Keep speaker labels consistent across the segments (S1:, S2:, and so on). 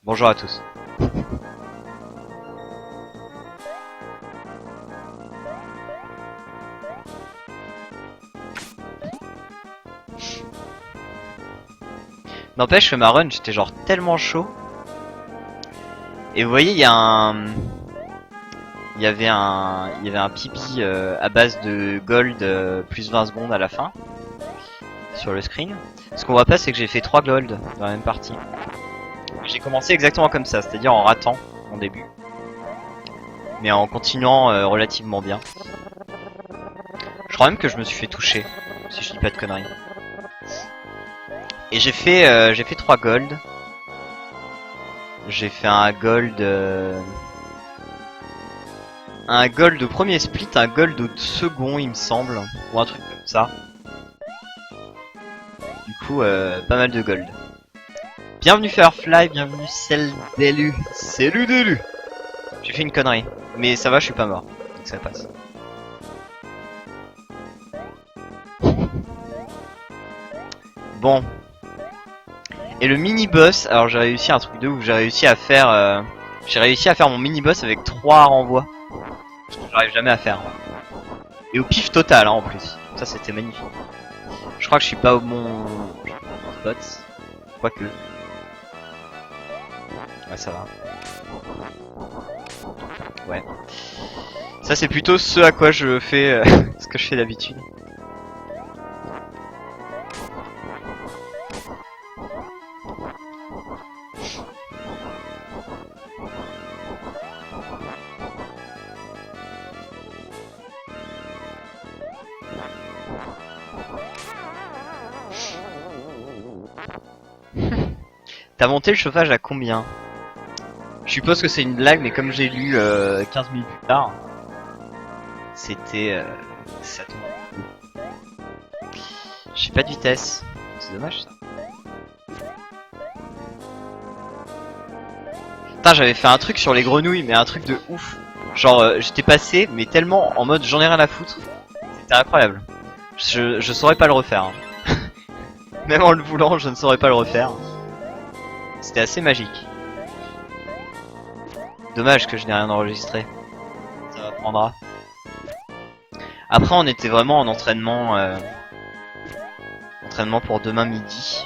S1: Bonjour à tous. N'empêche que ma run, j'étais genre tellement chaud. Et vous voyez, il y avait un pipi à base de gold plus 20 secondes à la fin sur le screen. Ce qu'on voit pas, c'est que j'ai fait 3 gold dans la même partie. J'ai commencé exactement comme ça, c'est-à-dire en ratant mon début, mais en continuant relativement bien. Je crois même que je me suis fait toucher, si je dis pas de conneries. Et j'ai fait 3 gold. J'ai fait un gold au premier split, un gold au second il me semble, ou un truc comme ça. Du coup pas mal de gold. Bienvenue Firefly, bienvenue celle d'élu. Salut d'élu. J'ai fait une connerie, mais ça va, je suis pas mort, donc ça passe. Bon. Et le mini boss, alors j'ai réussi un truc de ouf, j'ai réussi à faire mon mini boss avec 3 renvois. Ce que j'arrive jamais à faire. Et au pif total hein, en plus. Ça c'était magnifique. Je crois que je suis pas au bon spot. Quoique. Ouais ça va. Ouais. Ça c'est plutôt ce à quoi je fais ce que je fais d'habitude. T'as monté le chauffage à combien? Je suppose que c'est une blague, mais comme j'ai lu 15 minutes plus tard, c'était... ça tombe. J'ai pas de vitesse. C'est dommage ça. Putain, j'avais fait un truc sur les grenouilles, mais un truc de ouf. Genre, j'étais passé, mais tellement en mode j'en ai rien à foutre. C'était incroyable. Je saurais pas le refaire. Hein. Même en le voulant, je ne saurais pas le refaire. C'était assez magique. Dommage que je n'ai rien enregistré. Ça m'apprendra. Après, on était vraiment en entraînement. Entraînement pour demain midi.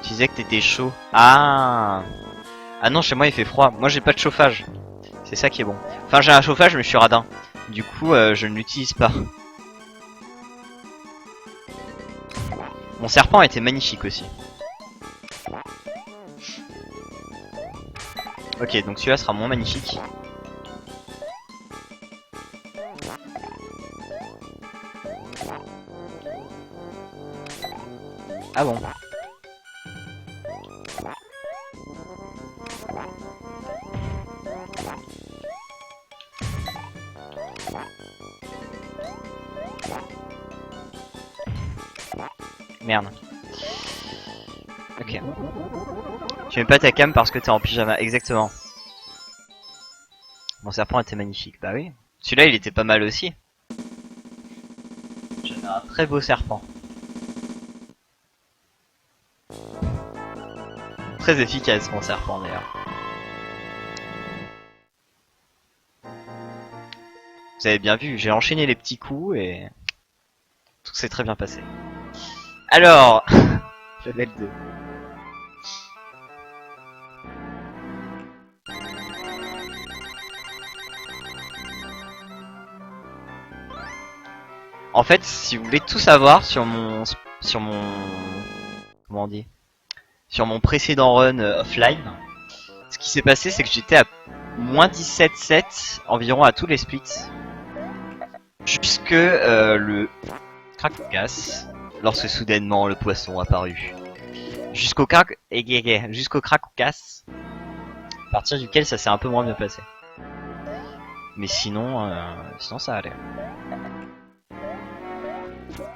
S1: Tu disais que t'étais chaud. Ah. Ah non, chez moi il fait froid. Moi j'ai pas de chauffage. C'est ça qui est bon. Enfin, j'ai un chauffage, mais je suis radin. Du coup, je ne l'utilise pas. Mon serpent était magnifique aussi. Ok, donc celui-là sera moins magnifique. Ah bon. Merde. Ok. Tu mets pas ta cam parce que t'es en pyjama, exactement. Mon serpent était magnifique, bah oui. Celui-là il était pas mal aussi. J'avais un très beau serpent. Très efficace mon serpent d'ailleurs. Vous avez bien vu, j'ai enchaîné les petits coups et tout s'est très bien passé. Alors, level 2. En fait, si vous voulez tout savoir sur mon comment on dit, sur mon précédent run offline, ce qui s'est passé, c'est que j'étais à moins 17,7 environ à tous les splits, jusque le Krakogas, lorsque soudainement le poisson apparut. Jusqu'au Krakogas, à partir duquel ça s'est un peu moins bien passé. Mais sinon, sinon ça allait.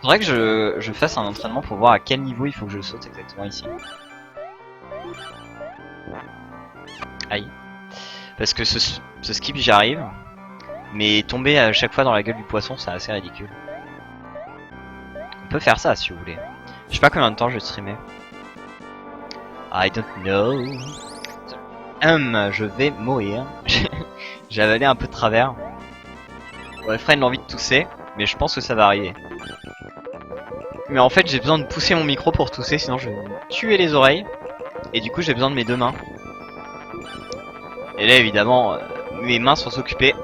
S1: Faudrait que je fasse un entraînement pour voir à quel niveau il faut que je saute exactement ici. Aïe. Parce que ce skip j'y arrive, mais tomber à chaque fois dans la gueule du poisson c'est assez ridicule. On peut faire ça si vous voulez. Je sais pas combien de temps je vais streamer. I don't know. Je vais mourir. J'ai avalé un peu de travers. Ouais, Fred a envie de tousser, mais je pense que ça va arriver. Mais en fait, j'ai besoin de pousser mon micro pour tousser, sinon je vais me tuer les oreilles. Et du coup, j'ai besoin de mes deux mains. Et là, évidemment, mes mains sont occupées.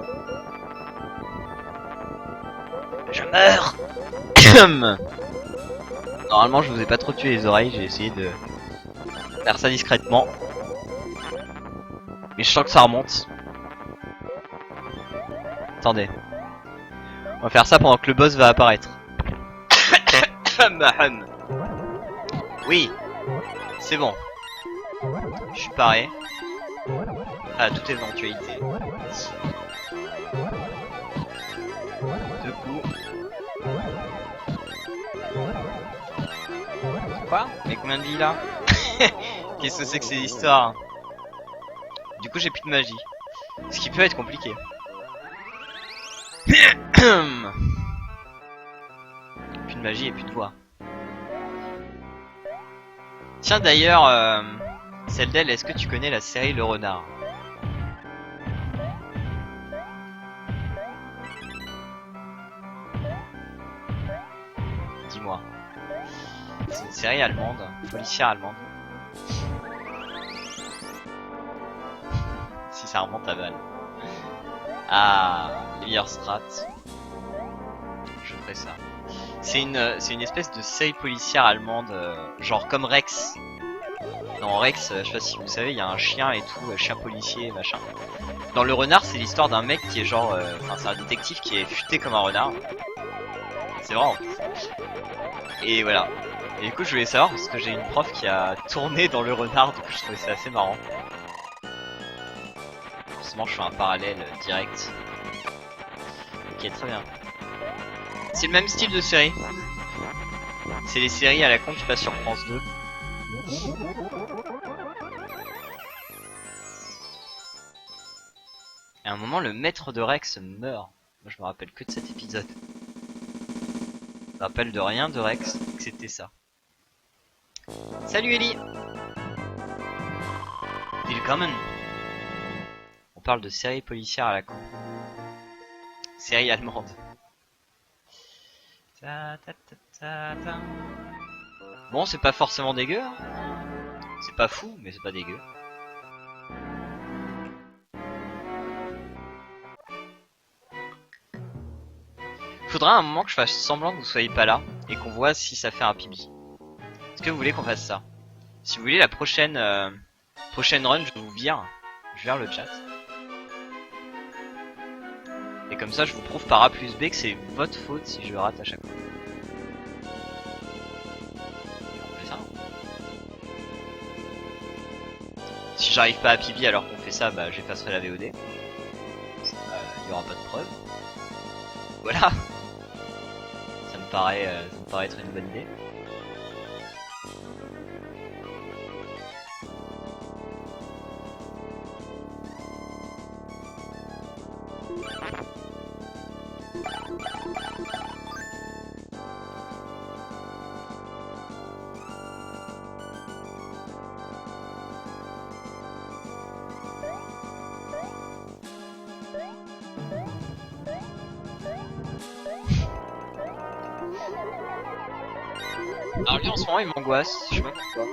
S1: Je meurs. Normalement, je vous ai pas trop tué les oreilles, j'ai essayé de faire ça discrètement. Mais je sens que ça remonte. Attendez. On va faire ça pendant que le boss va apparaître. Oui, c'est bon. Je suis paré à toute éventualité. Deux coups. Quoi? Mais combien de vie là? Qu'est-ce que c'est que ces histoires? Du coup j'ai plus de magie. Ce qui peut être compliqué. Plus de magie et plus de voix. Tiens d'ailleurs, Celdel, est-ce que tu connais la série Le Renard? Dis-moi. C'est une série allemande, policière allemande. Si ça remonte à Val. Ah, les meilleures strats. Je ferai ça. C'est une espèce de série policière allemande, genre comme Rex. Dans Rex, je sais pas si vous savez, il y a un chien et tout, chien policier, machin. Dans Le Renard, c'est l'histoire d'un mec qui est genre, enfin c'est un détective qui est futé comme un renard. C'est vraiment. Et voilà. Et du coup, je voulais savoir parce que j'ai une prof qui a tourné dans Le Renard, du coup je trouvais ça assez marrant. Forcément, je fais un parallèle direct. Ok, très bien. C'est le même style de série. C'est les séries à la con qui passent sur France 2. Et à un moment, le maître de Rex meurt. Moi, je me rappelle que de cet épisode. Je me rappelle de rien de Rex, que c'était ça. Salut Ellie. Willkommen. On parle de série policière à la con. Série allemande. Bon, c'est pas forcément dégueu. Hein. C'est pas fou, mais c'est pas dégueu. Faudra un moment que je fasse semblant que vous soyez pas là et qu'on voit si ça fait un pipi. Est-ce que vous voulez qu'on fasse ça? Si vous voulez la prochaine run, je vous vire. Je vire le chat. Et comme ça, je vous prouve par A plus B que c'est votre faute si je rate à chaque fois. On fait ça. Si j'arrive pas à pipi alors qu'on fait ça, bah j'effacerai la VOD. Il y aura pas de preuve. Voilà. Ça me paraît être une bonne idée. Alors lui en ce moment il m'angoisse, je sais pas pourquoi.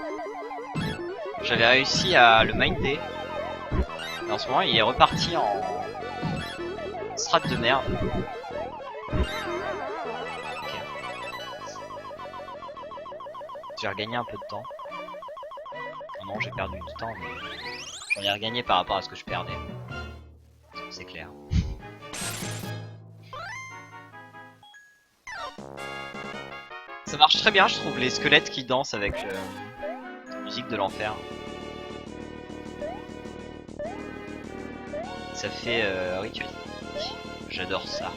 S1: J'avais réussi à le minder. Et en ce moment il est reparti en strat de merde. Ok. J'ai regagné un peu de temps. Oh non, j'ai perdu du temps, mais j'en ai regagné par rapport à ce que je perdais. C'est clair. Ça marche très bien, je trouve, les squelettes qui dansent avec la musique de l'enfer. Ça fait rituel. J'adore ça.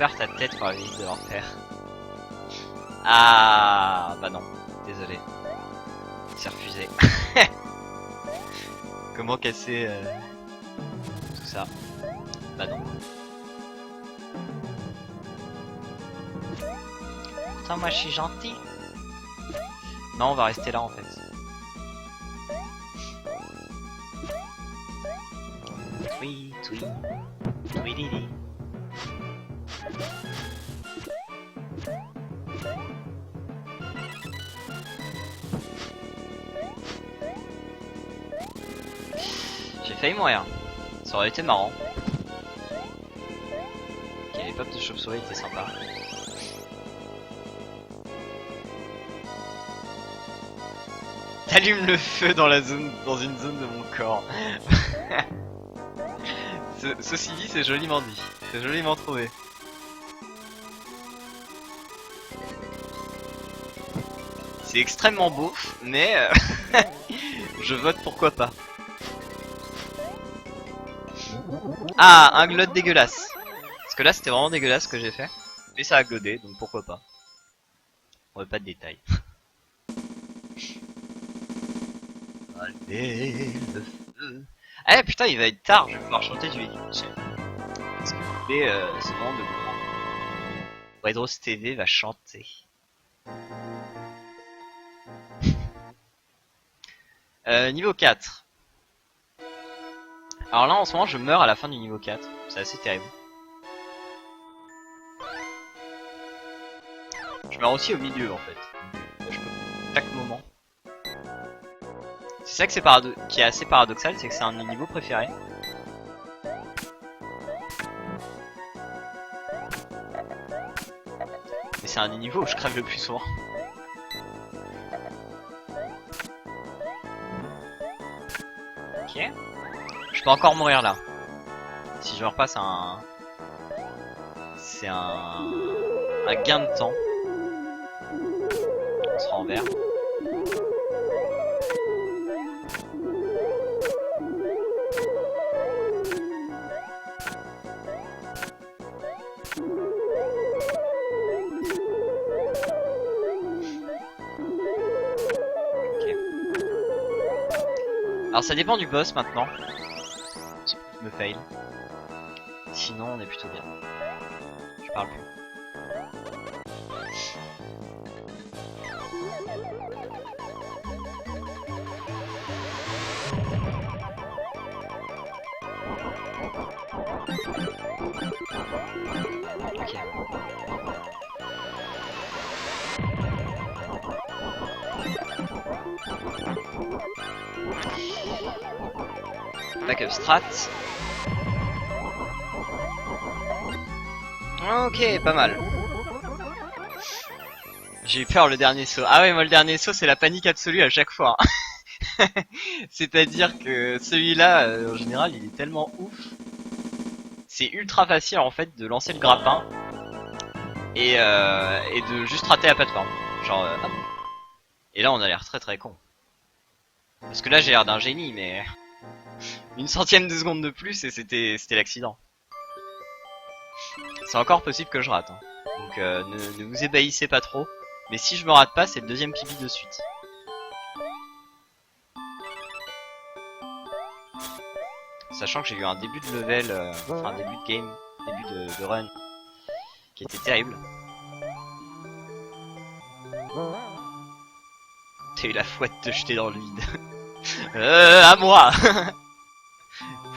S1: perds ta tête par la visite de leur père. Ah, bah non, désolé. C'est refusé. Comment casser tout ça? Bah non. Putain, moi je suis gentil. Non, on va rester là en fait. Oui, oui, oui, Lily. J'ai failli mourir. Ça aurait été marrant. Ok, les pop de chauve-souris étaient sympas. T'allumes le feu dans la zone, dans une zone de mon corps. Ceci dit, c'est joliment dit. C'est joliment trouvé. C'est extrêmement beau, mais je vote pourquoi pas. Ah, un glode dégueulasse. Parce que là, c'était vraiment dégueulasse ce que j'ai fait. Mais ça a glodé, donc pourquoi pas. On veut pas de détails. Allez, le feu. Eh putain, il va être tard, je vais pouvoir chanter du Eddie Mitchell. Parce que c'est vraiment de grand. Redros TV va chanter. Niveau 4. Alors là, en ce moment, je meurs à la fin du niveau 4. C'est assez terrible. Je meurs aussi au milieu, en fait. Je peux chaque moment. C'est ça que qui est assez paradoxal, c'est que c'est un de mes niveaux préférés. Mais c'est un des niveaux où je crève le plus souvent. Ok. Je peux encore mourir là. Si je meurs pas, c'est un gain de temps. On sera en vert. Alors ça dépend du boss maintenant. Si je me fail. Sinon on est plutôt bien. Je parle plus. Ok. Backup strat. Ok, pas mal. J'ai eu peur le dernier saut. Ah ouais, moi le dernier saut c'est la panique absolue à chaque fois. C'est-à-dire que celui-là, en général, il est tellement ouf. C'est ultra facile en fait de lancer le grappin et de juste rater la plateforme. Genre, hop. Et là on a l'air très très con. Parce que là j'ai l'air d'un génie, mais une centième de seconde de plus et c'était l'accident. C'est encore possible que je rate. Hein. Donc ne vous ébahissez pas trop. Mais si je me rate pas, c'est le deuxième pipi de suite. Sachant que j'ai eu un début de level, enfin un début de game, début de run, qui était terrible. T'as eu la fouette de jeter dans le vide. À moi.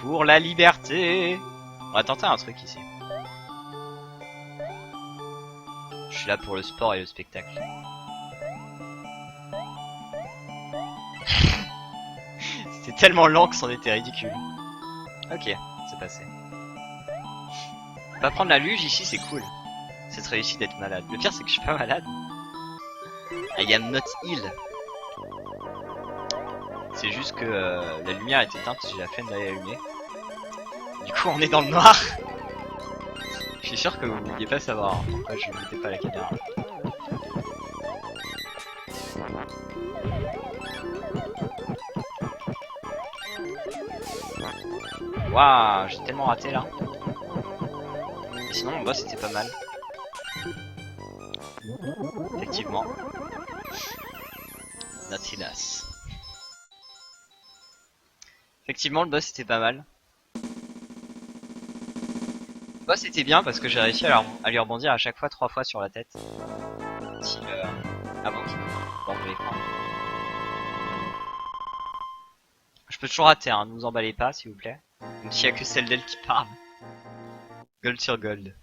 S1: Pour la liberté. On va tenter un truc ici. Je suis là pour le sport et le spectacle. C'était tellement lent que c'en était ridicule. Ok, c'est passé. Pas prendre la luge ici, c'est cool. Cette réussite d'être malade. Le pire, c'est que je suis pas malade. I am not ill. C'est juste que la lumière est éteinte, j'ai la flemme d'aller allumer. Du coup, on est dans le noir. Je suis sûr que vous ne vouliez pas savoir pourquoi je ne mettais pas la caméra. Waouh, j'ai tellement raté là. Sinon, le boss était pas mal. Effectivement. Naughtiness. Effectivement, le boss était pas mal. Le boss était bien parce que j'ai réussi à lui rebondir à chaque fois 3 fois sur la tête. Avant qu'il me borde l'écran. Je peux toujours rater, hein, ne vous emballez pas s'il vous plaît. Même s'il y a que celle d'elle qui parle. Gold sur gold.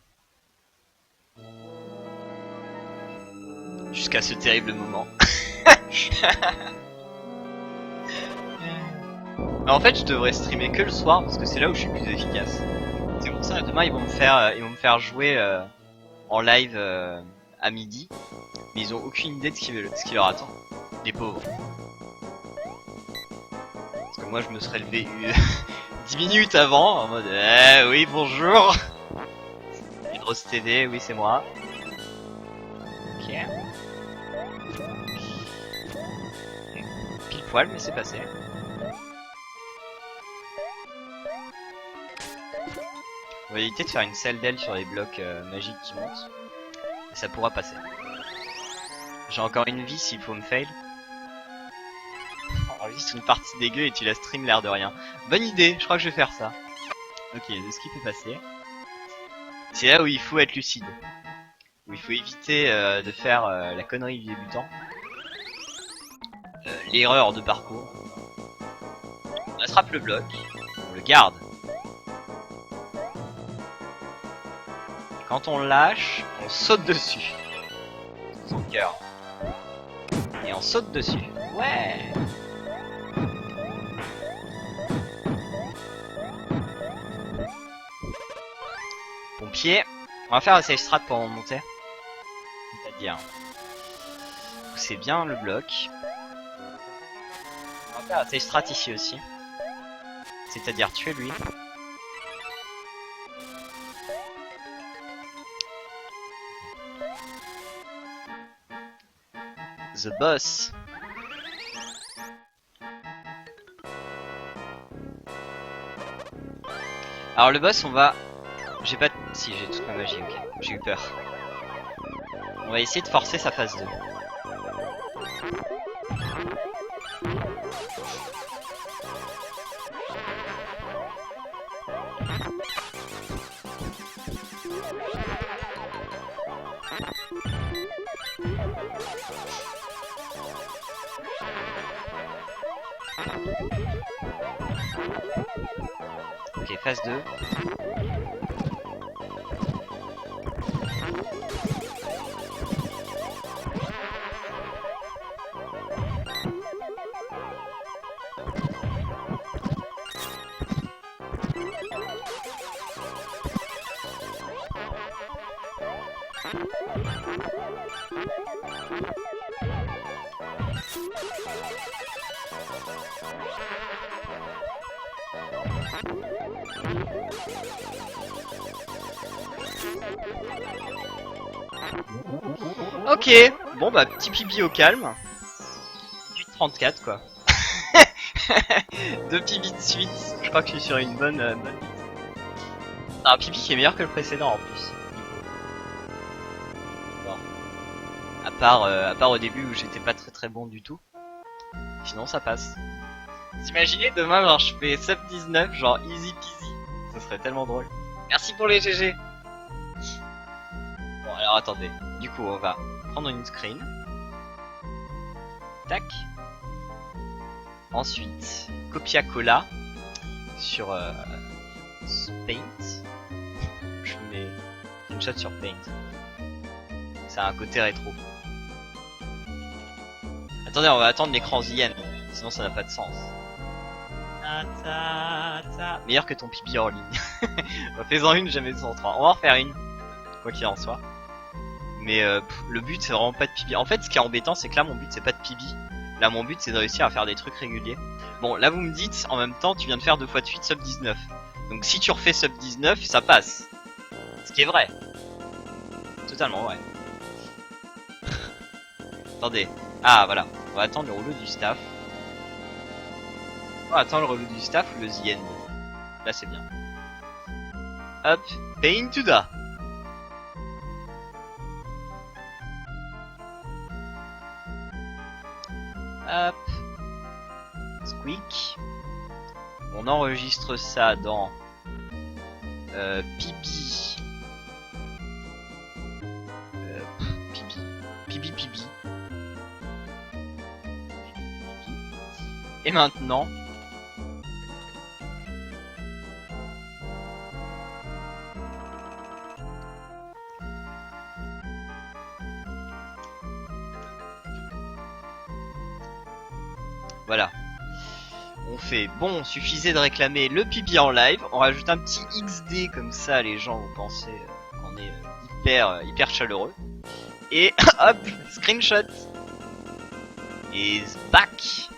S1: Jusqu'à ce terrible moment. Mais en fait, je devrais streamer que le soir parce que c'est là où je suis plus efficace. C'est pour ça, demain ils vont me faire jouer en live à midi. Mais ils ont aucune idée de ce qui leur attend. Les pauvres. Parce que moi je me serais levé 10 minutes avant en mode oui bonjour. Hydros TV, oui c'est moi. Ok. Pile poil mais c'est passé. On va éviter de faire une selle d'aile sur les blocs magiques qui montent. Et ça pourra passer. J'ai encore une vie s'il faut me fail. On enregistre une partie dégueu et tu la stream l'air de rien. Bonne idée, je crois que je vais faire ça. Ok, de ce qui peut passer. C'est là où il faut être lucide. Où il faut éviter de faire la connerie du débutant. L'erreur de parcours. On attrape le bloc. On le garde. Quand on le lâche, on saute dessus. Son cœur. Et on saute dessus. Ouais. Pompier. On va faire la save strat pour monter. C'est-à-dire, c'est bien le bloc. On va faire la save strat ici aussi. C'est-à-dire tuer lui. The boss. Alors le boss, on va... J'ai pas... Si, j'ai toute ma magie, ok. J'ai eu peur. On va essayer de forcer sa phase 2. Ok, phase 2. Ok, bon bah petit pipi au calme. 18-34 quoi. 2 pipis de suite, je crois que je suis sur une bonne... un pipi qui est meilleur que le précédent en plus. Bon. À part au début où j'étais pas très bon du tout. Sinon ça passe. T'imaginez demain genre je fais sub 19 genre easy peasy. Ce serait tellement drôle. Merci pour les GG. Bon alors attendez. Du coup on va prendre une screen. Tac. Ensuite, copia-cola sur Paint. Je mets une shot sur Paint. Ça a un côté rétro. Attendez, on va attendre l'écran Zien, sinon ça n'a pas de sens. Meilleur que ton pipi en ligne. Fais-en une, jamais 203. On va en refaire une, quoi qu'il en soit. Mais le but c'est vraiment pas de pipi. En fait, ce qui est embêtant, c'est que là mon but c'est pas de pipi. Là mon but c'est de réussir à faire des trucs réguliers. Bon, là vous me dites, en même temps, tu viens de faire 2 fois de suite sub 19. Donc si tu refais sub 19, ça passe. Ce qui est vrai. Totalement vrai. Attendez. Ah voilà. On va attendre le rouleau du staff. On va attendre le rouleau du staff ou le The End. Là c'est bien. Hop. Pain to da. rubrique. On enregistre ça dans Pibi. Pibi. Et maintenant, voilà. On fait, bon, suffisait de réclamer le pipi en live, on rajoute un petit XD comme ça, les gens vont penser qu'on est hyper chaleureux. Et hop, screenshot is back.